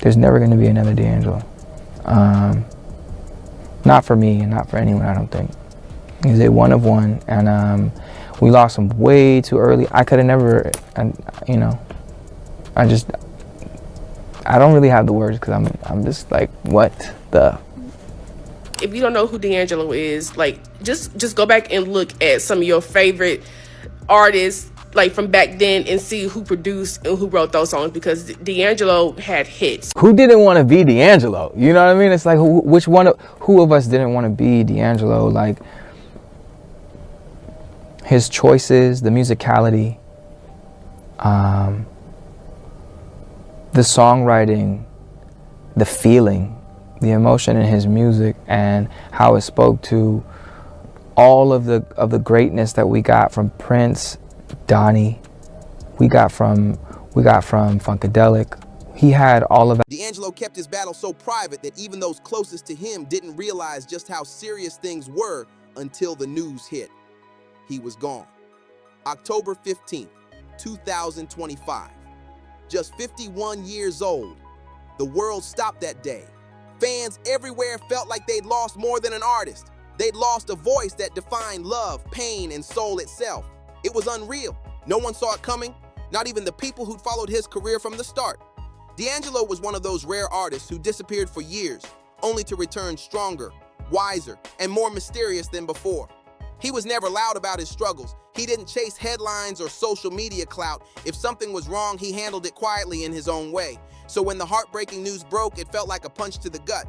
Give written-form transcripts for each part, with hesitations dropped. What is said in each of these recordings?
There's never going to be another D'Angelo. Not for me and not for anyone, I don't think. He's a one of one, and we lost him way too early. I could have never, you know, I don't really have the words because I'm just like, what the? If you don't know who D'Angelo is, like, just go back and look at some of your favorite artists, like, from back then, and see who produced and who wrote those songs, because D'Angelo had hits. Who didn't want to be D'Angelo? You know what I mean? It's like, who of us didn't want to be D'Angelo? Like, his choices, the musicality, the songwriting, the feeling, the emotion in his music, and how it spoke to all of the greatness that we got from Prince, Donnie, we got from Funkadelic. He had all of that. D'Angelo kept his battle so private that even those closest to him didn't realize just how serious things were until the news hit. He was gone. October 15th, 2025. Just 51 years old. The world stopped that day. Fans everywhere felt like they'd lost more than an artist. They'd lost a voice that defined love, pain, and soul itself. It was unreal. No one saw it coming, not even the people who'd followed his career from the start. D'Angelo was one of those rare artists who disappeared for years, only to return stronger, wiser, and more mysterious than before. He was never loud about his struggles. He didn't chase headlines or social media clout. If something was wrong, he handled it quietly in his own way. So when the heartbreaking news broke, it felt like a punch to the gut,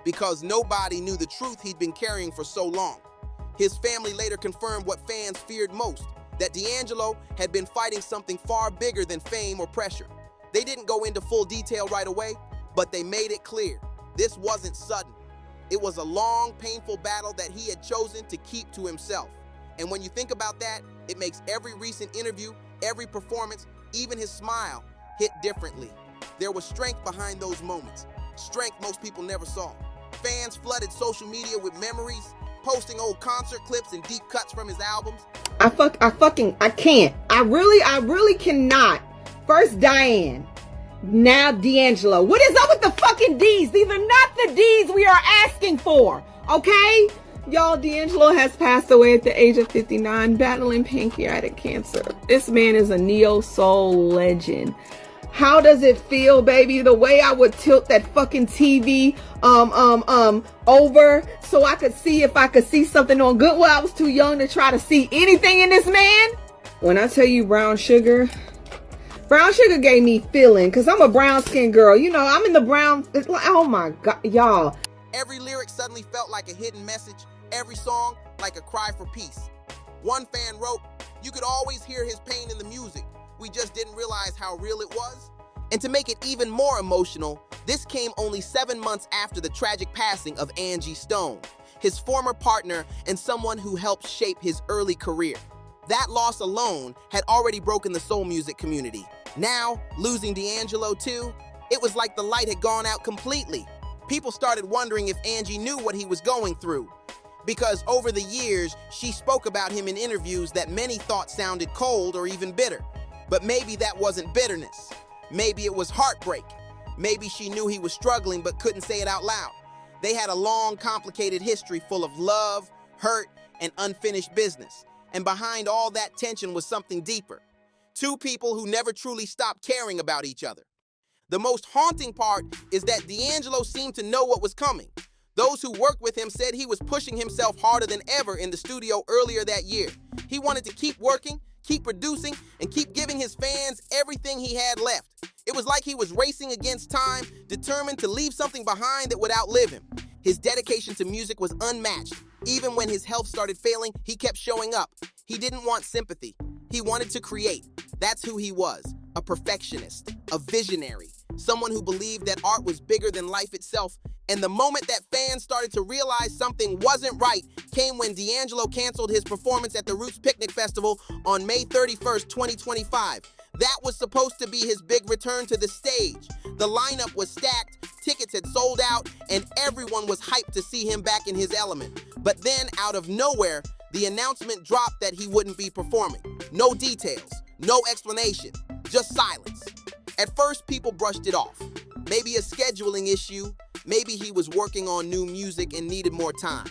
because nobody knew the truth he'd been carrying for so long. His family later confirmed what fans feared most, that D'Angelo had been fighting something far bigger than fame or pressure. They didn't go into full detail right away, but they made it clear. This wasn't sudden. It was a long, painful battle that he had chosen to keep to himself. And when you think about that, it makes every recent interview, every performance, even his smile, hit differently. There was strength behind those moments, strength most people never saw. Fans flooded social media with memories, posting old concert clips and deep cuts from his albums. I can't. I really cannot. First Diane, now D'Angelo. What is up with the fucking D's? These are not the D's we are asking for, okay? Y'all, D'Angelo has passed away at the age of 59, battling pancreatic cancer. This man is a neo-soul legend. How does it feel, baby? The way I would tilt that fucking TV over so I could see if I could see something on good. Well, I was too young to try to see anything in this man. When I tell you Brown Sugar gave me feeling, because I'm a brown skinned girl. You know, I'm in the brown. It's like, oh my God, y'all. Every lyric suddenly felt like a hidden message. Every song like a cry for peace. One fan wrote, "You could always hear his pain in the music. We just didn't realize how real it was." And to make it even more emotional, this came only 7 months after the tragic passing of Angie Stone, his former partner and someone who helped shape his early career. That loss alone had already broken the soul music community. Now, losing D'Angelo too, it was like the light had gone out completely. People started wondering if Angie knew what he was going through, because over the years, she spoke about him in interviews that many thought sounded cold or even bitter. But maybe that wasn't bitterness. Maybe it was heartbreak. Maybe she knew he was struggling but couldn't say it out loud. They had a long, complicated history full of love, hurt, and unfinished business. And behind all that tension was something deeper. Two people who never truly stopped caring about each other. The most haunting part is that D'Angelo seemed to know what was coming. Those who worked with him said he was pushing himself harder than ever in the studio earlier that year. He wanted to keep working, keep producing, and keep giving his fans everything he had left. It was like he was racing against time, determined to leave something behind that would outlive him. His dedication to music was unmatched. Even when his health started failing, he kept showing up. He didn't want sympathy. He wanted to create. That's who he was, a perfectionist, a visionary, someone who believed that art was bigger than life itself. And the moment that fans started to realize something wasn't right came when D'Angelo canceled his performance at the Roots Picnic Festival on May 31st, 2025. That was supposed to be his big return to the stage. The lineup was stacked, tickets had sold out, and everyone was hyped to see him back in his element. But then, out of nowhere, the announcement dropped that he wouldn't be performing. No details, no explanation, just silence. At first, people brushed it off. Maybe a scheduling issue, maybe he was working on new music and needed more time.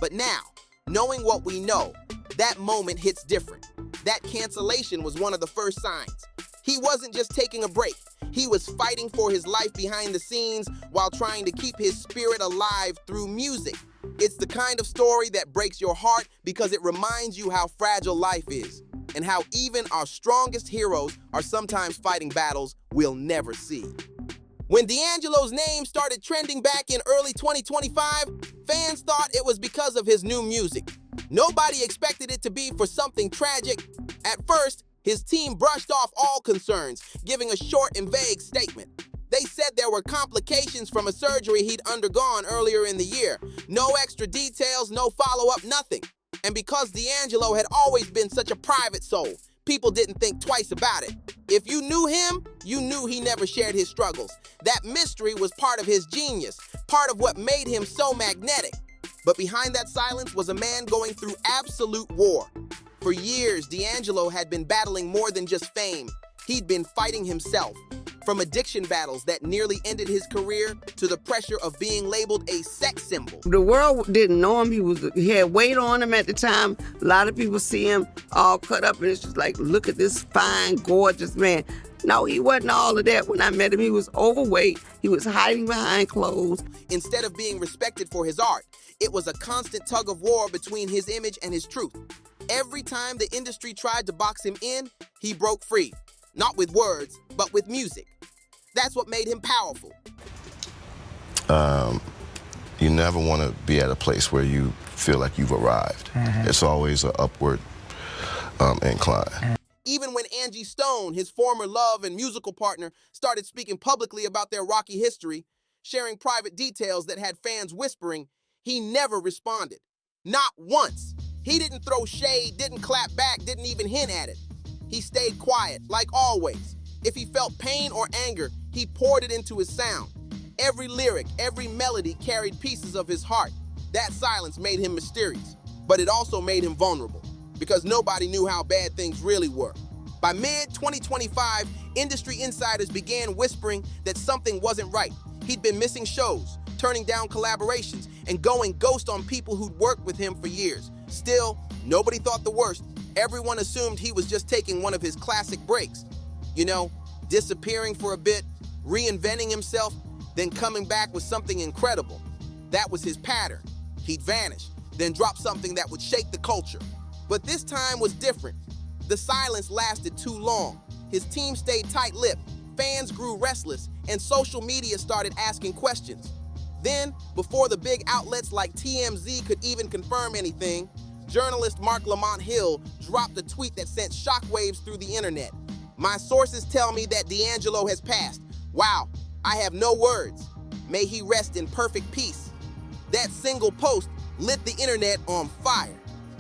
But now, knowing what we know, that moment hits different. That cancellation was one of the first signs. He wasn't just taking a break. He was fighting for his life behind the scenes while trying to keep his spirit alive through music. It's the kind of story that breaks your heart because it reminds you how fragile life is and how even our strongest heroes are sometimes fighting battles we'll never see. When D'Angelo's name started trending back in early 2025, fans thought it was because of his new music. Nobody expected it to be for something tragic. At first, his team brushed off all concerns, giving a short and vague statement. They said there were complications from a surgery he'd undergone earlier in the year. No extra details, no follow-up, nothing. And because D'Angelo had always been such a private soul, people didn't think twice about it. If you knew him, you knew he never shared his struggles. That mystery was part of his genius, part of what made him so magnetic. But behind that silence was a man going through absolute war. For years, D'Angelo had been battling more than just fame. He'd been fighting himself. From addiction battles that nearly ended his career to the pressure of being labeled a sex symbol. The world didn't know him. He had weight on him at the time. A lot of people see him all cut up and it's just like, look at this fine, gorgeous man. No, he wasn't all of that. When I met him, he was overweight. He was hiding behind clothes. Instead of being respected for his art, it was a constant tug of war between his image and his truth. Every time the industry tried to box him in, he broke free. Not with words, but with music. That's what made him powerful. You never want to be at a place where you feel like you've arrived. It's always an upward incline. Even when Angie Stone, his former love and musical partner, started speaking publicly about their rocky history, sharing private details that had fans whispering, he never responded. Not once. He didn't throw shade, didn't clap back, didn't even hint at it. He stayed quiet, like always. If he felt pain or anger, he poured it into his sound. Every lyric, every melody carried pieces of his heart. That silence made him mysterious, but it also made him vulnerable, because nobody knew how bad things really were. By mid-2025, industry insiders began whispering that something wasn't right. He'd been missing shows, turning down collaborations, and going ghost on people who'd worked with him for years. Still, nobody thought the worst. Everyone assumed he was just taking one of his classic breaks. You know, disappearing for a bit, reinventing himself, then coming back with something incredible. That was his pattern. He'd vanish, then drop something that would shake the culture. But this time was different. The silence lasted too long. His team stayed tight-lipped, fans grew restless, and social media started asking questions. Then, before the big outlets like TMZ could even confirm anything, journalist Mark Lamont Hill dropped a tweet that sent shockwaves through the internet. My sources tell me that D'Angelo has passed. Wow, I have no words. May he rest in perfect peace. That single post lit the internet on fire.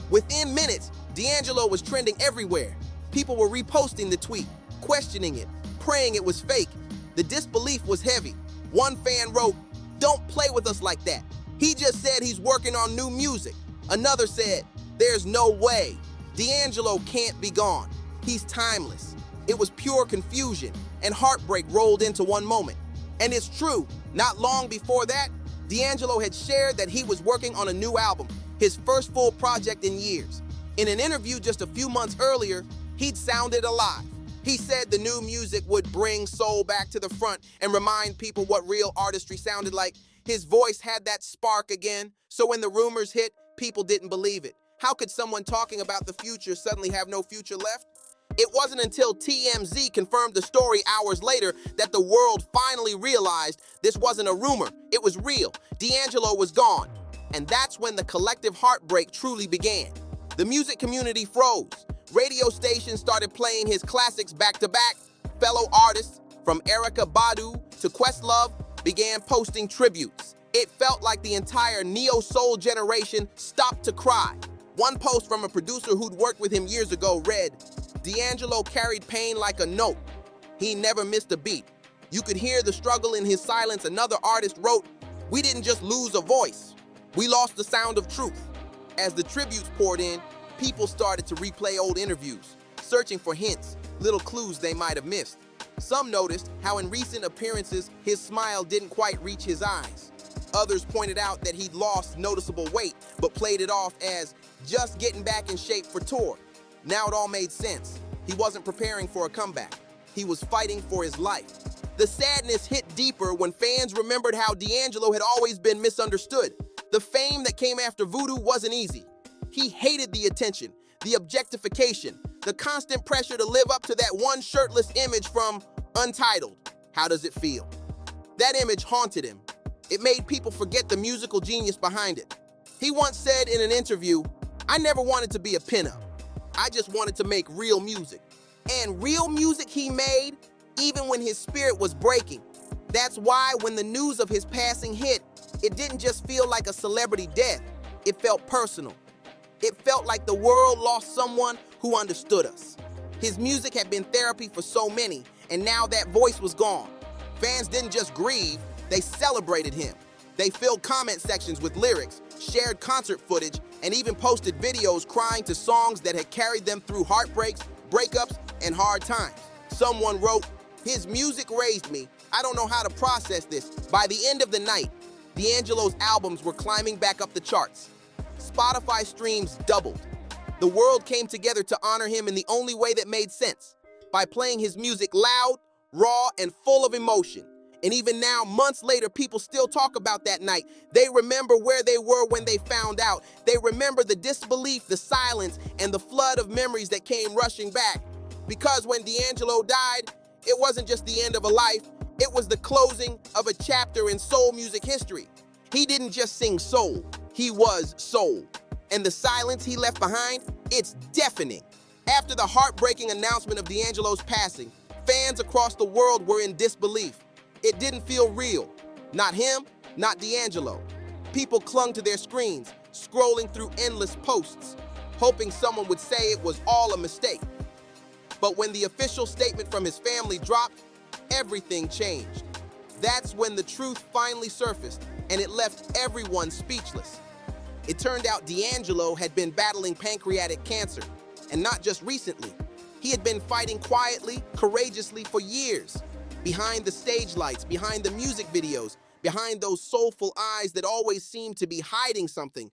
Within minutes, D'Angelo was trending everywhere. People were reposting the tweet, questioning it, praying it was fake. The disbelief was heavy. One fan wrote, "Don't play with us like that. He just said he's working on new music." Another said, "There's no way. D'Angelo can't be gone. He's timeless." It was pure confusion, and heartbreak rolled into one moment. And it's true, not long before that, D'Angelo had shared that he was working on a new album, his first full project in years. In an interview just a few months earlier, he'd sounded alive. He said the new music would bring soul back to the front and remind people what real artistry sounded like. His voice had that spark again, so when the rumors hit, people didn't believe it. How could someone talking about the future suddenly have no future left? It wasn't until TMZ confirmed the story hours later that the world finally realized this wasn't a rumor, it was real. D'Angelo was gone. And that's when the collective heartbreak truly began. The music community froze. Radio stations started playing his classics back-to-back. Fellow artists, from Erykah Badu to Questlove, began posting tributes. It felt like the entire neo-soul generation stopped to cry. One post from a producer who'd worked with him years ago read, "D'Angelo carried pain like a note. He never missed a beat. You could hear the struggle in his silence." Another artist wrote, "We didn't just lose a voice. We lost the sound of truth." As the tributes poured in, people started to replay old interviews, searching for hints, little clues they might have missed. Some noticed how in recent appearances his smile didn't quite reach his eyes. Others pointed out that he'd lost noticeable weight, but played it off as just getting back in shape for tour. Now it all made sense. He wasn't preparing for a comeback. He was fighting for his life. The sadness hit deeper when fans remembered how D'Angelo had always been misunderstood. The fame that came after Voodoo wasn't easy. He hated the attention, the objectification, the constant pressure to live up to that one shirtless image from Untitled. How does it feel? That image haunted him. It made people forget the musical genius behind it. He once said in an interview, "I never wanted to be a pinup. I just wanted to make real music." And real music he made, even when his spirit was breaking. That's why when the news of his passing hit, it didn't just feel like a celebrity death. It felt personal. It felt like the world lost someone who understood us. His music had been therapy for so many, and now that voice was gone. Fans didn't just grieve, they celebrated him. They filled comment sections with lyrics, shared concert footage, and even posted videos crying to songs that had carried them through heartbreaks, breakups, and hard times. Someone wrote, "His music raised me. I don't know how to process this." By the end of the night, D'Angelo's albums were climbing back up the charts. Spotify streams doubled. The world came together to honor him in the only way that made sense, by playing his music loud, raw, and full of emotion. And even now, months later, people still talk about that night. They remember where they were when they found out. They remember the disbelief, the silence, and the flood of memories that came rushing back. Because when D'Angelo died, it wasn't just the end of a life, it was the closing of a chapter in soul music history. He didn't just sing soul, he was soul. And the silence he left behind, it's deafening. After the heartbreaking announcement of D'Angelo's passing, fans across the world were in disbelief. It didn't feel real. Not him, not D'Angelo. People clung to their screens, scrolling through endless posts, hoping someone would say it was all a mistake. But when the official statement from his family dropped, everything changed. That's when the truth finally surfaced, and it left everyone speechless. It turned out D'Angelo had been battling pancreatic cancer, and not just recently. He had been fighting quietly, courageously for years. Behind the stage lights, behind the music videos, behind those soulful eyes that always seemed to be hiding something,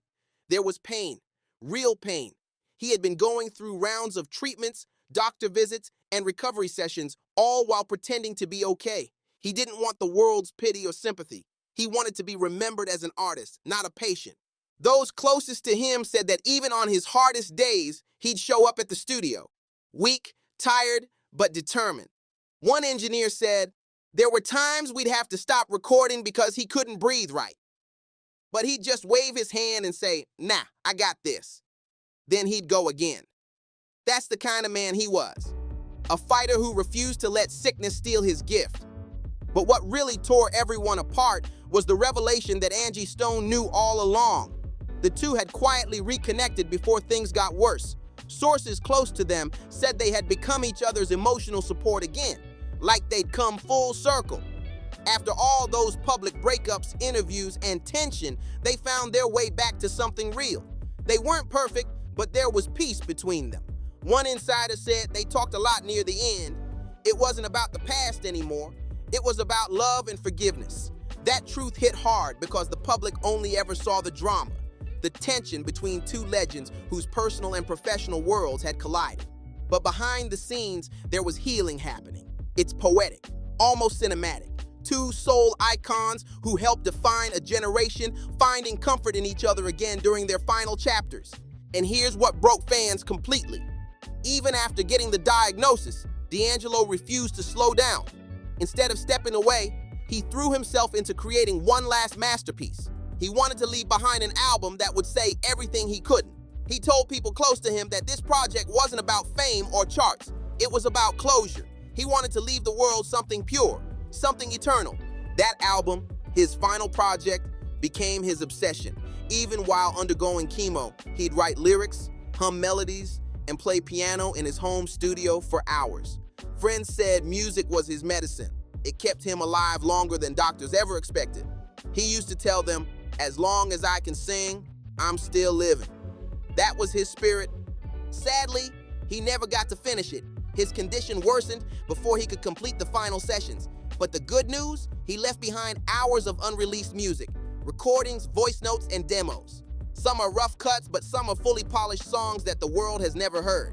there was pain, real pain. He had been going through rounds of treatments, doctor visits, and recovery sessions, all while pretending to be okay. He didn't want the world's pity or sympathy. He wanted to be remembered as an artist, not a patient. Those closest to him said that even on his hardest days, he'd show up at the studio, weak, tired, but determined. One engineer said, "There were times we'd have to stop recording because he couldn't breathe right. But he'd just wave his hand and say, 'Nah, I got this.' Then he'd go again." That's the kind of man he was. A fighter who refused to let sickness steal his gift. But what really tore everyone apart was the revelation that Angie Stone knew all along. The two had quietly reconnected before things got worse. Sources close to them said they had become each other's emotional support again, like they'd come full circle. After all those public breakups, interviews, and tension, they found their way back to something real. They weren't perfect, but there was peace between them. One insider said they talked a lot near the end. It wasn't about the past anymore. It was about love and forgiveness. That truth hit hard because the public only ever saw the drama, the tension between two legends whose personal and professional worlds had collided. But behind the scenes, there was healing happening. It's poetic, almost cinematic. Two soul icons who helped define a generation, finding comfort in each other again during their final chapters. And here's what broke fans completely. Even after getting the diagnosis, D'Angelo refused to slow down. Instead of stepping away, he threw himself into creating one last masterpiece. He wanted to leave behind an album that would say everything he couldn't. He told people close to him that this project wasn't about fame or charts. It was about closure. He wanted to leave the world something pure, something eternal. That album, his final project, became his obsession. Even while undergoing chemo, he'd write lyrics, hum melodies, and play piano in his home studio for hours. Friends said music was his medicine. It kept him alive longer than doctors ever expected. He used to tell them, "As long as I can sing, I'm still living." That was his spirit. Sadly, he never got to finish it. His condition worsened before he could complete the final sessions. But the good news, he left behind hours of unreleased music, recordings, voice notes, and demos. Some are rough cuts, but some are fully polished songs that the world has never heard.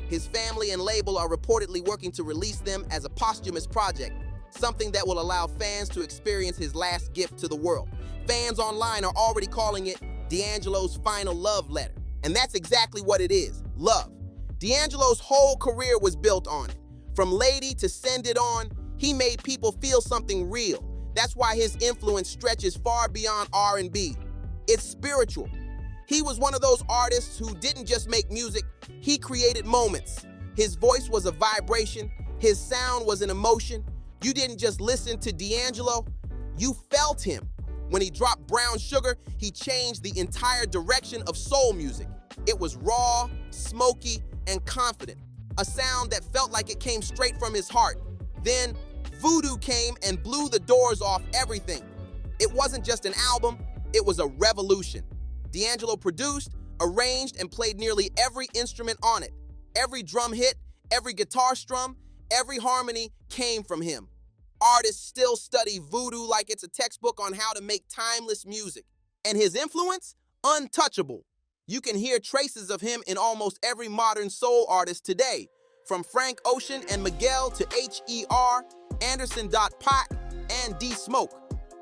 His family and label are reportedly working to release them as a posthumous project, something that will allow fans to experience his last gift to the world. Fans online are already calling it D'Angelo's final love letter. And that's exactly what it is, love. D'Angelo's whole career was built on it. From Lady to Send It On, he made people feel something real. That's why his influence stretches far beyond R&B. It's spiritual. He was one of those artists who didn't just make music, he created moments. His voice was a vibration, his sound was an emotion. You didn't just listen to D'Angelo, you felt him. When he dropped Brown Sugar, he changed the entire direction of soul music. It was raw, smoky, and confident, a sound that felt like it came straight from his heart. Then Voodoo came and blew the doors off everything. It wasn't just an album, it was a revolution. D'Angelo produced, arranged, and played nearly every instrument on it. Every drum hit, every guitar strum, every harmony came from him. Artists still study Voodoo like it's a textbook on how to make timeless music. And his influence? Untouchable. You can hear traces of him in almost every modern soul artist today, from Frank Ocean and Miguel to H.E.R., Anderson .Paak, and D Smoke.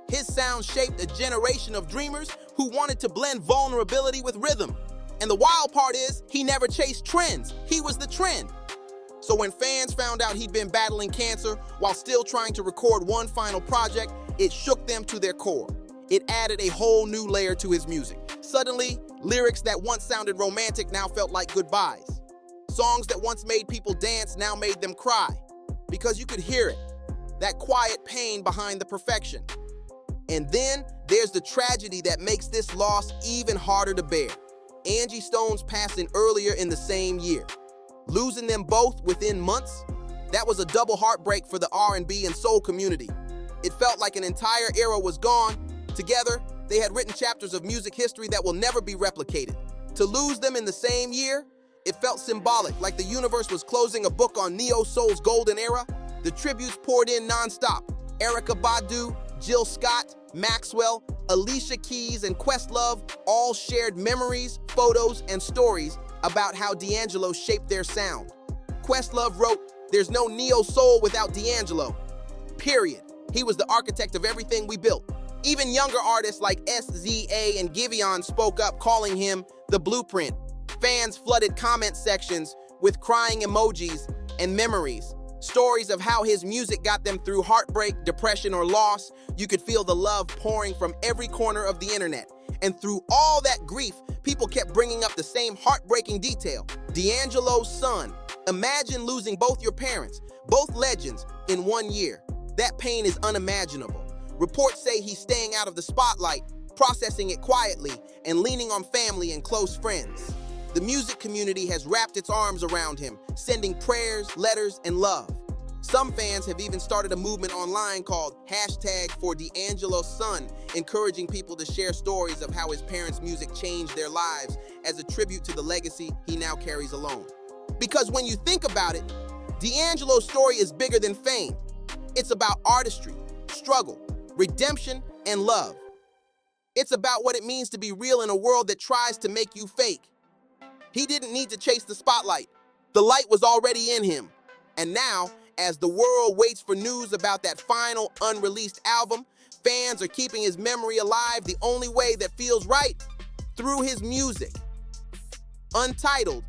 His sound shaped a generation of dreamers who wanted to blend vulnerability with rhythm. And the wild part is, he never chased trends. He was the trend. So when fans found out he'd been battling cancer while still trying to record one final project, it shook them to their core. It added a whole new layer to his music. Suddenly, lyrics that once sounded romantic now felt like goodbyes. Songs that once made people dance now made them cry. Because you could hear it, that quiet pain behind the perfection. And then there's the tragedy that makes this loss even harder to bear. Angie Stone's passing earlier in the same year. Losing them both within months, that was a double heartbreak for the R&B and soul community. It felt like an entire era was gone. Together, they had written chapters of music history that will never be replicated. To lose them in the same year, it felt symbolic, like the universe was closing a book on neo-soul's golden era. The tributes poured in nonstop. Erykah Badu, Jill Scott, Maxwell, Alicia Keys, and Questlove all shared memories, photos, and stories about how D'Angelo shaped their sound. Questlove wrote, "There's no neo-soul without D'Angelo. Period. He was the architect of everything we built." Even younger artists like SZA and Giveon spoke up, calling him the blueprint. Fans flooded comment sections with crying emojis and memories. Stories of how his music got them through heartbreak, depression, or loss. You could feel the love pouring from every corner of the internet. And through all that grief, people kept bringing up the same heartbreaking detail. D'Angelo's son. Imagine losing both your parents, both legends, in 1 year. That pain is unimaginable. Reports say he's staying out of the spotlight, processing it quietly, and leaning on family and close friends. The music community has wrapped its arms around him, sending prayers, letters, and love. Some fans have even started a movement online called #ForD'Angelo's Son, encouraging people to share stories of how his parents' music changed their lives as a tribute to the legacy he now carries alone. Because when you think about it, D'Angelo's story is bigger than fame. It's about artistry, struggle, redemption, and love. It's about what it means to be real in a world that tries to make you fake. He didn't need to chase the spotlight. The light was already in him. And now, as the world waits for news about that final unreleased album, fans are keeping his memory alive the only way that feels right, through his music. Untitled,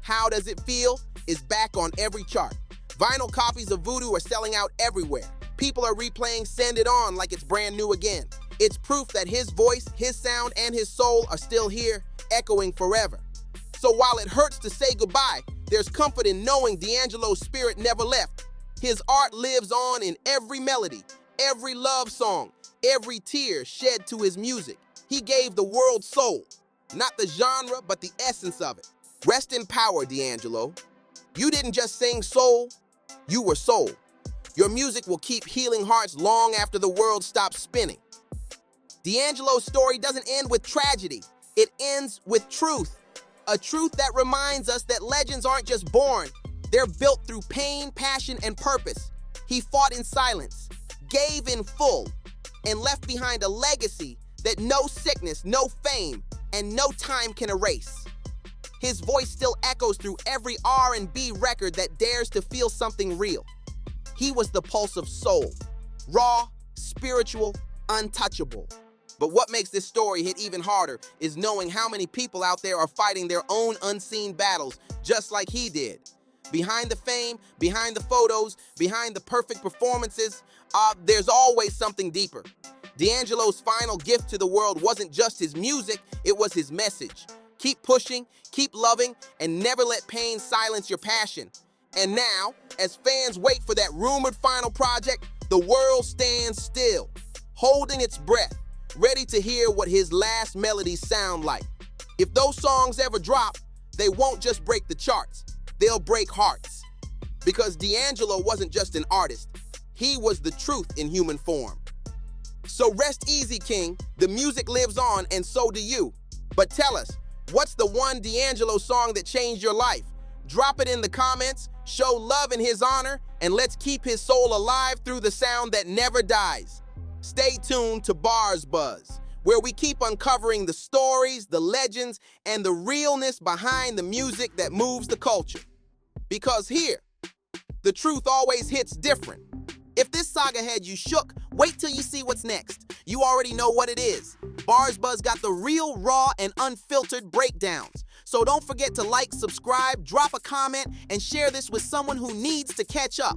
How Does It Feel, is back on every chart. Vinyl copies of Voodoo are selling out everywhere. People are replaying Send It On like it's brand new again. It's proof that his voice, his sound, and his soul are still here, echoing forever. So while it hurts to say goodbye, there's comfort in knowing D'Angelo's spirit never left. His art lives on in every melody, every love song, every tear shed to his music. He gave the world soul, not the genre, but the essence of it. Rest in power, D'Angelo. You didn't just sing soul, you were soul. Your music will keep healing hearts long after the world stops spinning. D'Angelo's story doesn't end with tragedy. It ends with truth. A truth that reminds us that legends aren't just born, They're built through pain, passion, and purpose. He fought in silence, gave in full, and left behind a legacy that no sickness, no fame, and no time can erase. His voice still echoes through every R&B record that dares to feel something real. He was the pulse of soul, raw, spiritual, untouchable. But what makes this story hit even harder is knowing how many people out there are fighting their own unseen battles, just like he did. Behind the fame, behind the photos, behind the perfect performances, there's always something deeper. D'Angelo's final gift to the world wasn't just his music, it was his message. Keep pushing, keep loving, and never let pain silence your passion. And now, as fans wait for that rumored final project, the world stands still, holding its breath, ready to hear what his last melodies sound like. If those songs ever drop, they won't just break the charts, they'll break hearts. Because D'Angelo wasn't just an artist, he was the truth in human form. So rest easy, King. The music lives on, and so do you. But tell us, what's the one D'Angelo song that changed your life? Drop it in the comments, show love in his honor, and let's keep his soul alive through the sound that never dies. Stay tuned to BarzBuzz, where we keep uncovering the stories, the legends, and the realness behind the music that moves the culture. Because here, the truth always hits different. If this saga had you shook, wait till you see what's next. You already know what it is. BarzBuzz got the real, raw, and unfiltered breakdowns. So don't forget to like, subscribe, drop a comment, and share this with someone who needs to catch up.